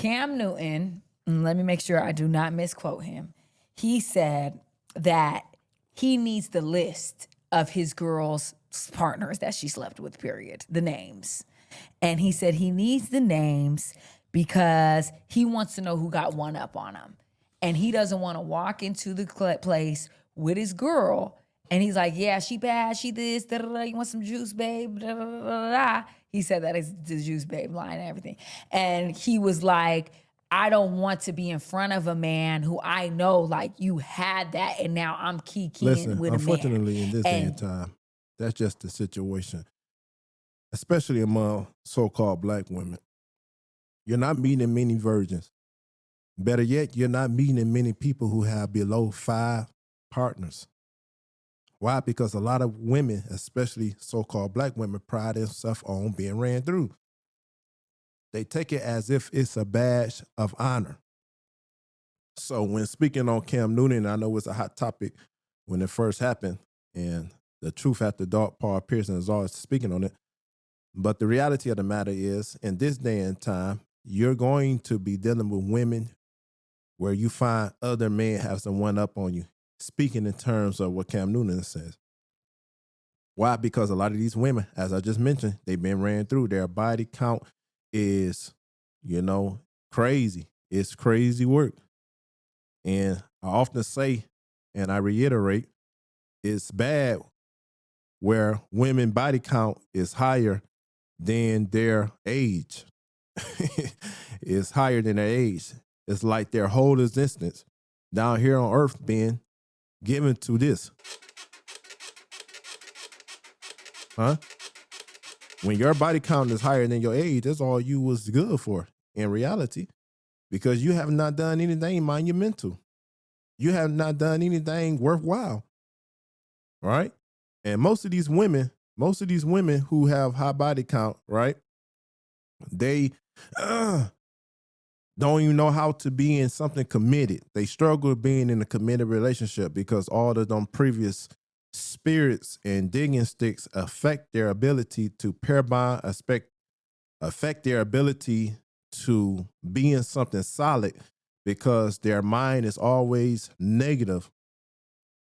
Cam Newton, and let me make sure I do not misquote him. He said that he needs the list of his girls' partners that she slept with, period, the names. And he said he needs the names because he wants to know who got one up on him. And he doesn't want to walk into the place with his girl and he's like, yeah, she bad, she this, da, da, da, you want some juice, babe, da, da, da, da, da. He said that is the juice, babe line and everything. And he was like, I don't want to be in front of a man who I know, like, you had that and now I'm kikiing Listen, with a man. unfortunately, in this day and time, that's just the situation, especially among so-called black women. You're not meeting many virgins. Better yet, you're not meeting many people who have below 5 partners. Why? Because a lot of women, especially so-called black women, pride themselves on being ran through. They take it as if it's a badge of honor. So when speaking on Cam Newton, I know it's a hot topic when it first happened, and the Truth After Dark, Paul Pierce and Azar is speaking on it. But the reality of the matter is, in this day and time, you're going to be dealing with women where you find other men have some one up on you, speaking in terms of what Cam Newton says. Why? Because a lot of these women, as I just mentioned, they've been ran through. Their body count is, crazy. It's crazy work. And I often say, and I reiterate, it's bad where women body count is higher than their age. It's higher than their age. It's like their whole existence down here on earth being given to this. Huh? When your body count is higher than your age, that's all you was good for in reality, because you have not done anything monumental. You have not done anything worthwhile. Right? And most of these women who have high body count, right? They don't even know how to be in something committed. They struggle with being in a committed relationship because all of them previous spirits and digging sticks affect their ability to pair bond, affect their ability to be in something solid, because their mind is always negative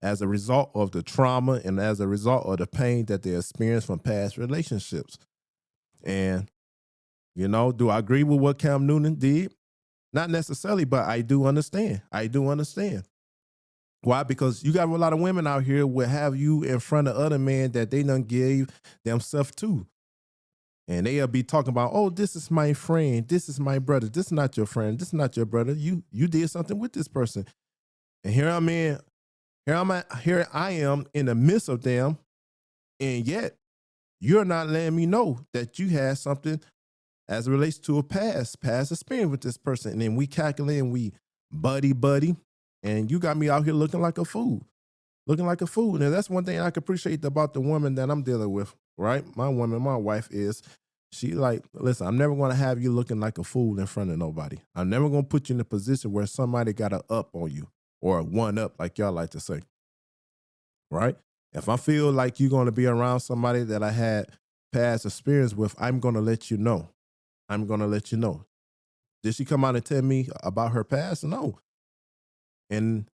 as a result of the trauma and as a result of the pain that they experienced from past relationships. And, do I agree with what Cam Newton did? Not necessarily, but I do understand. Why? Because you got a lot of women out here will have you in front of other men that they done gave themselves to. And they'll be talking about, oh, this is my friend. This is my brother. This is not your friend. This is not your brother. You did something with this person. And here I am in the midst of them. And yet you're not letting me know that you had something as it relates to a past experience with this person. And then we calculate and we buddy, and you got me out here looking like a fool. And that's one thing I can appreciate about the woman that I'm dealing with, right? My woman, my wife, is she like, listen, I'm never going to have you looking like a fool in front of nobody. I'm never going to put you in a position where somebody got a up on you, or a one up, like y'all like to say, right? If I feel like you're going to be around somebody that I had past experience with, I'm going to let you know. Did she come out and tell me about her past? No. In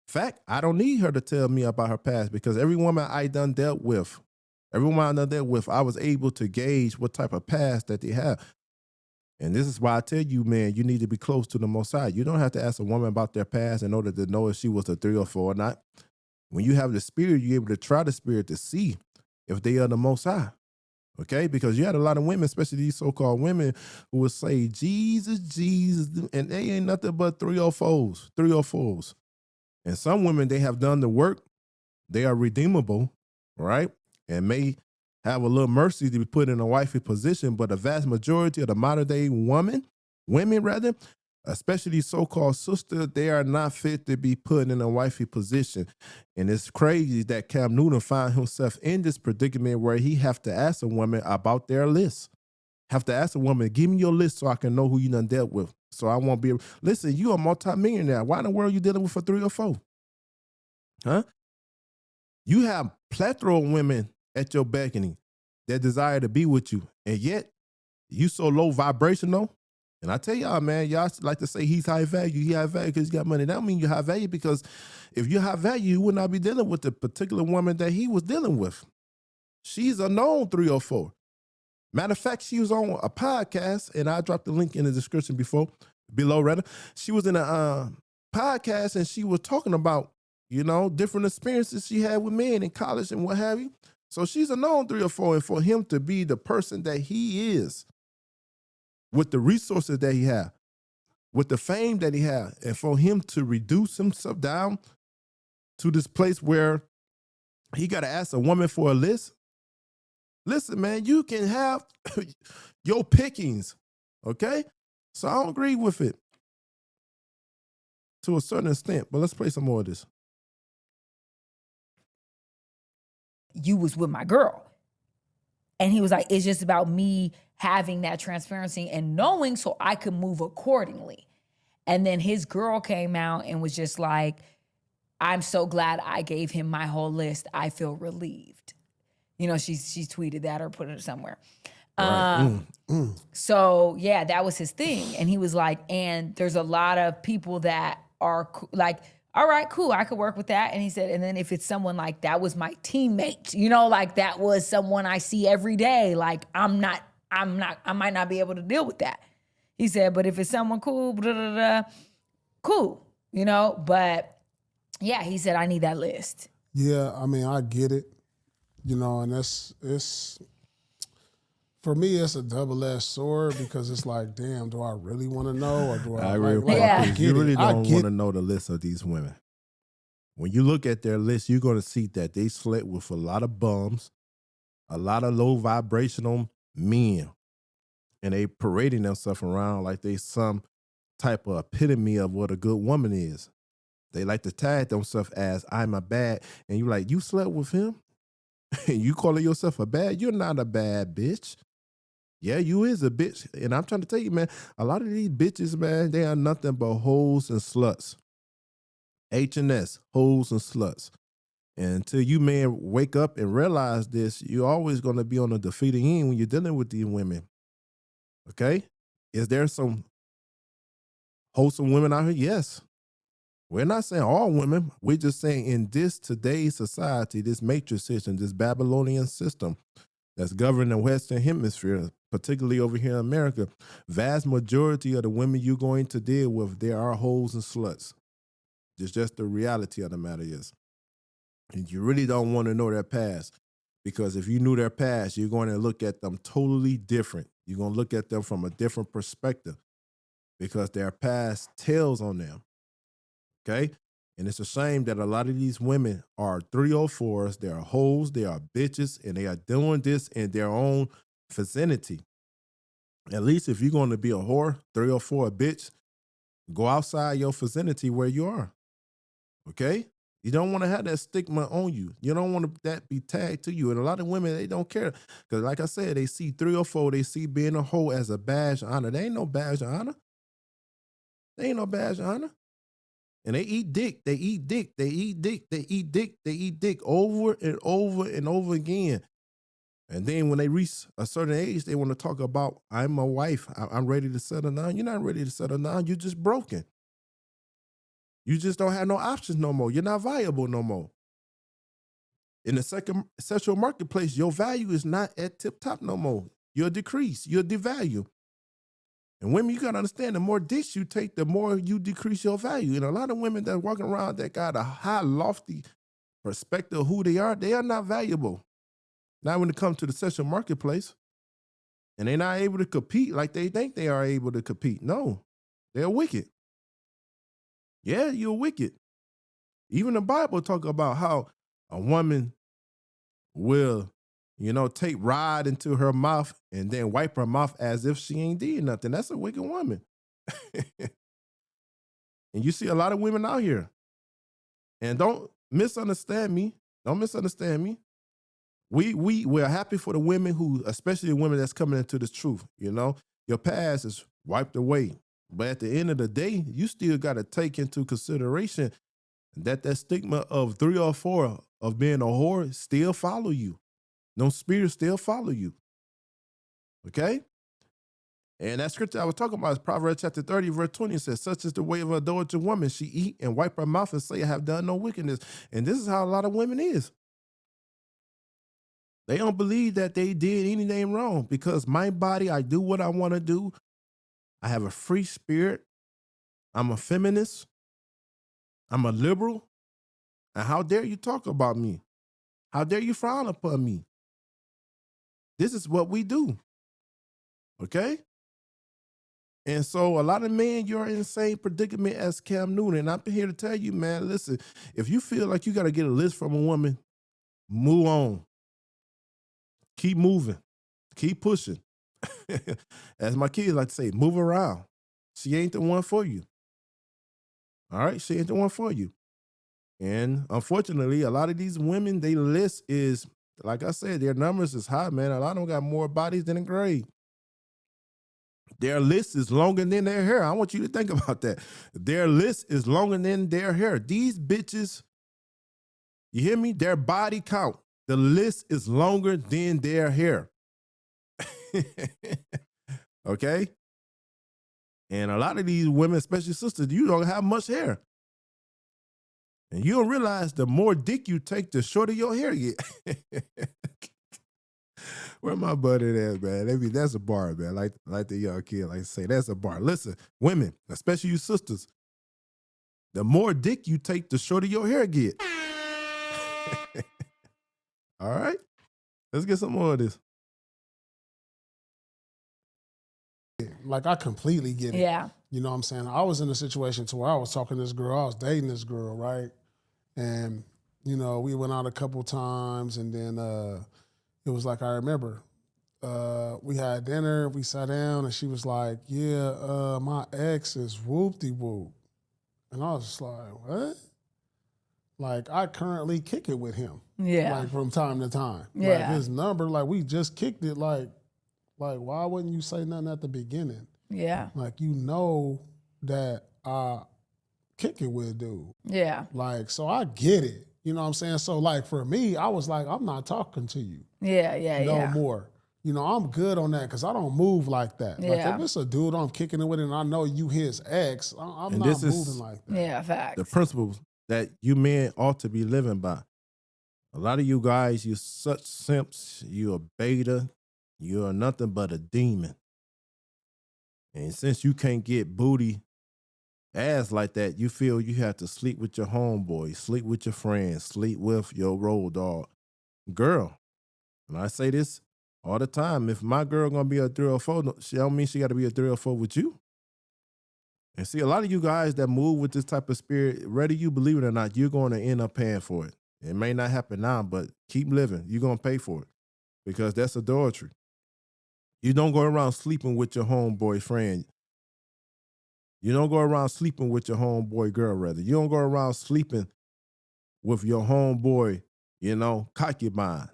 fact, I don't need her to tell me about her past, because every woman I done dealt with, I was able to gauge what type of past that they have. And this is why I tell you, man, you need to be close to the Most High. You don't have to ask a woman about their past in order to know if she was a 3 or 4 or not. When you have the Spirit, you're able to try the Spirit to see if they are the Most High. Okay? Because you had a lot of women, especially these so-called women, who would say, Jesus, and they ain't nothing but 3 or 4s. And some women, they have done the work. They are redeemable, right? And may have a little mercy to be put in a wifey position, but the vast majority of the modern day women, especially these so-called sisters, they are not fit to be put in a wifey position. And it's crazy that Cam Newton found himself in this predicament where he have to ask a woman about their list. Have to ask a woman, give me your list so I can know who you done dealt with. So I won't be, listen, you a multimillionaire. Why in the world you dealing with a 3 or 4? Huh? You have plethora of women at your beckoning that desire to be with you. And yet you so low vibrational And I tell y'all, man, y'all like to say he's high value. He high value because he got money. That don't mean you're high value, because if you're high value, you would not be dealing with the particular woman that he was dealing with. She's a known 304. Matter of fact, she was on a podcast, and I dropped the link in the description below rather. She was in a podcast, and she was talking about, different experiences she had with men in college and what have you. So she's a known 304, and for him to be the person that he is, with the resources that he has, with the fame that he has, and for him to reduce himself down to this place where he got to ask a woman for a list. Listen, man, you can have your pickings, okay? So I don't agree with it to a certain extent, but let's play some more of this. You was with my girl. And he was like, it's just about me having that transparency and knowing so I could move accordingly. And then his girl came out and was just like, I'm so glad I gave him my whole list. I feel relieved. She tweeted that or put it somewhere. Right. So yeah, that was his thing. And he was like, and there's a lot of people that are like, all right, cool, I could work with that. And he said, and then if it's someone like that was my teammate, like that was someone I see every day, like I might not be able to deal with that. He said, but if it's someone cool, cool, but yeah, he said, I need that list. Yeah, I mean, I get it, and it's for me, it's a double-edged sword, because it's like, damn, do I really want to know, or do I you really don't want to know the list of these women. When you look at their list, you're going to see that they slept with a lot of bums, a lot of low vibrational men, and they parading themselves around like they some type of epitome of what a good woman is. They like to tag themselves as I'm a bad, and you're like, you slept with him? And you calling yourself a bad? You're not a bad bitch. Yeah, you is a bitch. And I'm trying to tell you, man, a lot of these bitches, man, they are nothing but hoes and sluts. H&S, hoes and sluts. And until you, man, wake up and realize this, you're always going to be on the defeating end when you're dealing with these women. Okay? Is there some wholesome women out here? Yes. We're not saying all women. We're just saying in this today's society, this matrix system, this Babylonian system that's governing the Western Hemisphere, particularly over here in America, vast majority of the women you're going to deal with, there are hoes and sluts. It's just the reality of the matter is. And you really don't want to know their past, because if you knew their past, you're going to look at them totally different. You're going to look at them from a different perspective, because their past tells on them. Okay? And it's a shame that a lot of these women are 304s, they are hoes, they are bitches, and they are doing this in their own vicinity. At least if you're going to be a whore, 304, a bitch, go outside your vicinity where you are. Okay? You don't want to have that stigma on you. You don't want that be tagged to you. And a lot of women, they don't care. Because like I said, they see 304, they see being a hoe as a badge of honor. They ain't no badge of honor. They ain't no badge of honor. And they eat dick, they eat dick, they eat dick, they eat dick, they eat dick over and over and over again. And then when they reach a certain age, they want to talk about, I'm a wife, I'm ready to settle down. You're not ready to settle down, you're just broken. You just don't have no options no more. You're not viable no more. In the second sexual marketplace, your value is not at tip top no more. You're decreased, you're devalued. And women, you got to understand, the more dicks you take, the more you decrease your value. And a lot of women that are walking around that got a high, lofty perspective of who they are not valuable. Not when it comes to the sexual marketplace. And they're not able to compete like they think they are able to compete. No, they're wicked. Yeah, you're wicked. Even the Bible talk about how a woman will, take rod into her mouth and then wipe her mouth as if she ain't did nothing. That's a wicked woman. And you see a lot of women out here. And don't misunderstand me. Don't misunderstand me. We're happy for the women who, especially the women that's coming into this truth. Your past is wiped away. But at the end of the day, you still got to take into consideration that stigma of 3 or 4 of being a whore still follow you. Those spirits still follow you. Okay? And that scripture I was talking about is Proverbs chapter 30, verse 20. It says, such is the way of an adulterous woman. She eat and wipe her mouth and say, I have done no wickedness. And this is how a lot of women is. They don't believe that they did anything wrong because my body, I do what I want to do. I have a free spirit. I'm a feminist. I'm a liberal. And how dare you talk about me? How dare you frown upon me? This is what we do. Okay? And so a lot of men, you're in the same predicament as Cam Newton. And I'm here to tell you, man, listen, if you feel like you got to get a list from a woman, move on. Keep moving. Keep pushing. As my kids like to say, move around. She ain't the one for you. All right? She ain't the one for you. And unfortunately, a lot of these women, their list is, like I said, their numbers is high, man. A lot of them got more bodies than a grave. Their list is longer than their hair. I want you to think about that. Their list is longer than their hair. These bitches, you hear me? Their body count. The list is longer than their hair. Okay? And a lot of these women, especially sisters, you don't have much hair. And you don't realize the more dick you take, the shorter your hair get. Where my buddy at, man? I mean, that's a bar, man. Like the young kid like to say, that's a bar. Listen, women, especially you sisters, the more dick you take, the shorter your hair get. All right? Let's get some more of this. Like, I completely get it. Yeah. You know what I'm saying? I was in a situation to where I was talking to this girl, I was dating this girl, right? And, you know, we went out a couple times, and then it was like, I remember, we had dinner, we sat down, and she was like, yeah, my ex is whoop-de-whoop. And I was just like, what? Like, I currently kick it with him. Yeah. Like, from time to time. Yeah. Like, his number, like, we just kicked it, like, why wouldn't you say nothing at the beginning? Yeah. Like, you know that I kick it with dude. Yeah. Like, so I get it. You know what I'm saying? So, like, for me, I was like, I'm not talking to you. Yeah. No more. You know, I'm good on that because I don't move like that. Like, Yeah. if it's a dude I'm kicking it with and I know you his ex, I'm And not this is- moving like that. Yeah, facts. The principles that you men ought to be living by. A lot of you guys, you're such simps. You're a beta. You're nothing but a demon. And since you can't get booty ass like that, you feel you have to sleep with your homeboy, sleep with your friends, sleep with your road dog. Girl, and I say this all the time, if my girl gonna be a 304, she don't mean she gotta be a 304 with you. And see, a lot of you guys that move with this type of spirit, whether you believe it or not, you're going to end up paying for it. It may not happen now, but keep living. You're going to pay for it because that's adultery. You don't go around sleeping with your homeboy friend. You don't go around sleeping with your homeboy girl, rather. You don't go around sleeping with your homeboy, concubine,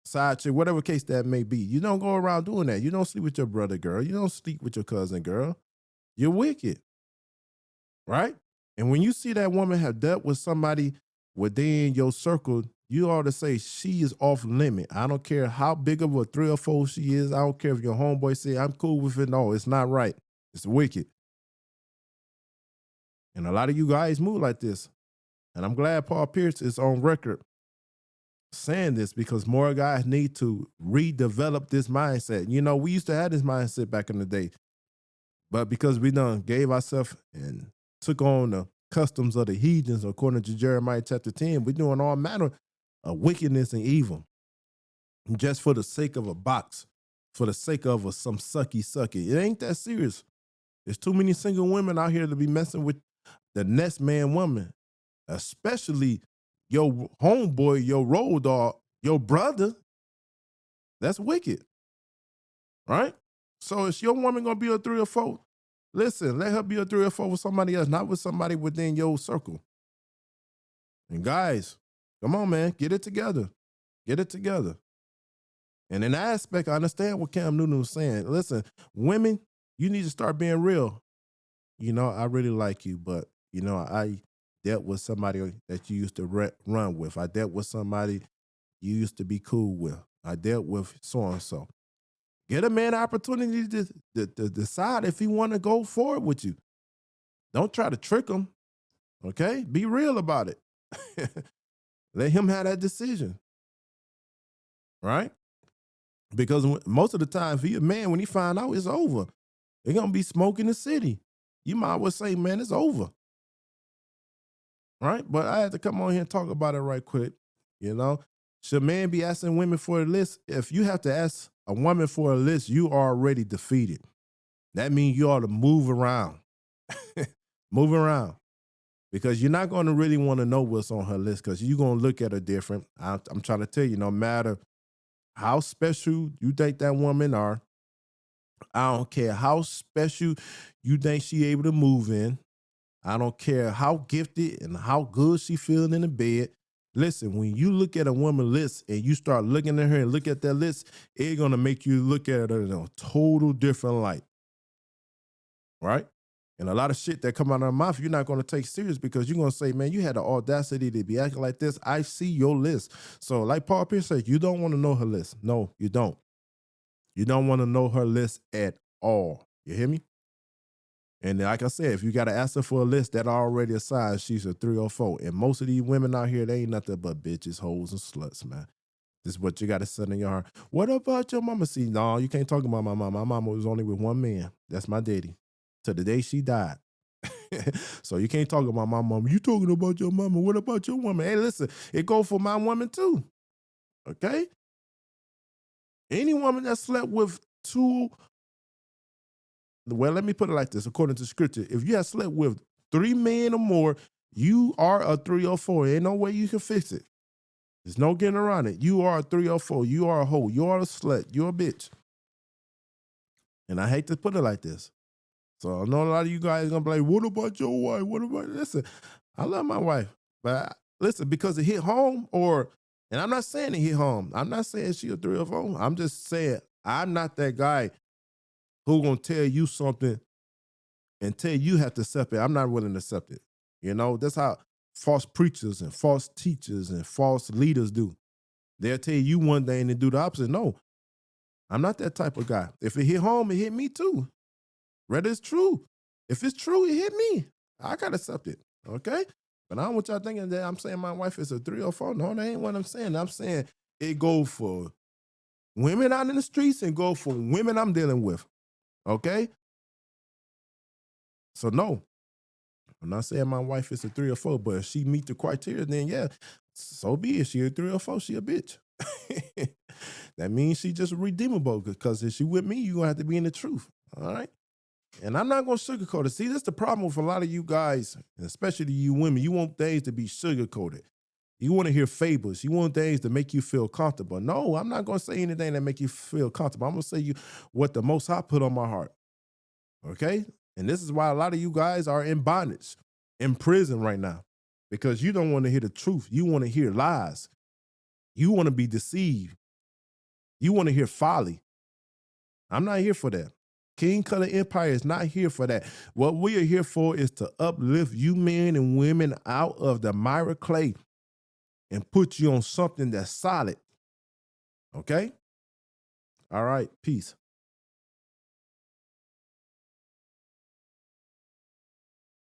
side chick, whatever case that may be. You don't go around doing that. You don't sleep with your brother girl. You don't sleep with your cousin girl. You're wicked. Right? And when you see that woman have dealt with somebody within your circle, you ought to say she is off limit. I don't care how big of a 3 or 4 she is. I don't care if your homeboy say I'm cool with it. No, it's not right. It's wicked. And a lot of you guys move like this. And I'm glad Paul Pierce is on record saying this because more guys need to redevelop this mindset. You know, we used to have this mindset back in the day. But because we done gave ourselves and took on the customs of the heathens, according to Jeremiah chapter 10, we're doing all manner of wickedness and evil just for the sake of a box, for the sake of some sucky. It ain't that serious. There's too many single women out here to be messing with the next man woman, especially your homeboy, your road dog, your brother. That's wicked, right? So is your woman going to be a 3 or 4? Listen, let her be a 3 or 4 with somebody else, not with somebody within your circle. And guys, come on, man, get it together. Get it together. And in that aspect, I understand what Cam Newton was saying. Listen, women, you need to start being real. You know, I really like you, but, I dealt with somebody that you used to run with. I dealt with somebody you used to be cool with. I dealt with so-and-so. Get a man opportunity to decide if he want to go forward with you. Don't try to trick him. Okay? Be real about it. Let him have that decision. Right? Because most of the time, if he a man, when he find out it's over, they're going to be smoking the city. You might well say, man, it's over. Right? But I had to come on here and talk about it right quick. You know, should men be asking women for a list? If you have to ask a woman for a list, you are already defeated. That means you ought to move around. Move around. Because you're not going to really want to know what's on her list because you're going to look at her different. I'm trying to tell you, no matter how special you think that woman are, I don't care how special you think she able to move in. I don't care how gifted and how good she feeling in the bed. Listen, when you look at a woman list and you start looking at her and look at that list, it's going to make you look at her in a total different light. Right? And a lot of shit that come out of her mouth, you're not going to take serious because you're going to say, man, you had the audacity to be acting like this. I see your list. So like Paul Pierce said, you don't want to know her list. No, you don't. You don't want to know her list at all. You hear me? And like I said, if you got to ask her for a list that already assigned, she's a 3 or 4. And most of these women out here, they ain't nothing but bitches, hoes, and sluts, man. This is what you got to set in your heart. What about your mama? See, no, you can't talk about my mama. My mama was only with one man. That's my daddy. To the day she died. So you can't talk about my mama. You talking about your mama. What about your woman? Hey, listen, it go for my woman too. Okay? Any woman that slept with 2, well, let me put it like this. According to scripture, if you have slept with 3 men or more, you are a 3 or 4. Ain't no way you can fix it. There's no getting around it. You are a 3 or 4. You are a hoe. You are a slut. You're a bitch. And I hate to put it like this. So I know a lot of you guys are going to be like, what about your wife? What about, listen, I love my wife. But listen, because it hit home and I'm not saying it hit home. I'm not saying she a 3 or 4. I'm just saying I'm not that guy who going to tell you something and tell you have to accept it. I'm not willing to accept it. You know, that's how false preachers and false teachers and false leaders do. They'll tell you one thing and do the opposite. No, I'm not that type of guy. If it hit home, it hit me too. Whether it's true. If it's true, it hit me. I got to accept it. Okay? But I don't want y'all thinking that I'm saying my wife is a 3 or 4. No, that ain't what I'm saying. I'm saying it go for women out in the streets and go for women I'm dealing with. Okay? So no. I'm not saying my wife is a 3 or 4, but if she meet the criteria, then yeah, so be it. She a 3 or 4, she a bitch. That means she just redeemable because if she with me, you're going to have to be in the truth. All right? And I'm not going to sugarcoat it. See, that's the problem with a lot of you guys, especially you women. You want things to be sugarcoated. You want to hear fables. You want things to make you feel comfortable. No, I'm not going to say anything that make you feel comfortable. I'm going to say you what the Most High put on my heart. Okay? And this is why a lot of you guys are in bondage, in prison right now, because you don't want to hear the truth. You want to hear lies. You want to be deceived. You want to hear folly. I'm not here for that. King Color Empire is not here for that. What we are here for is to uplift you men and women out of the mire clay and put you on something that's solid. Okay? All right. Peace.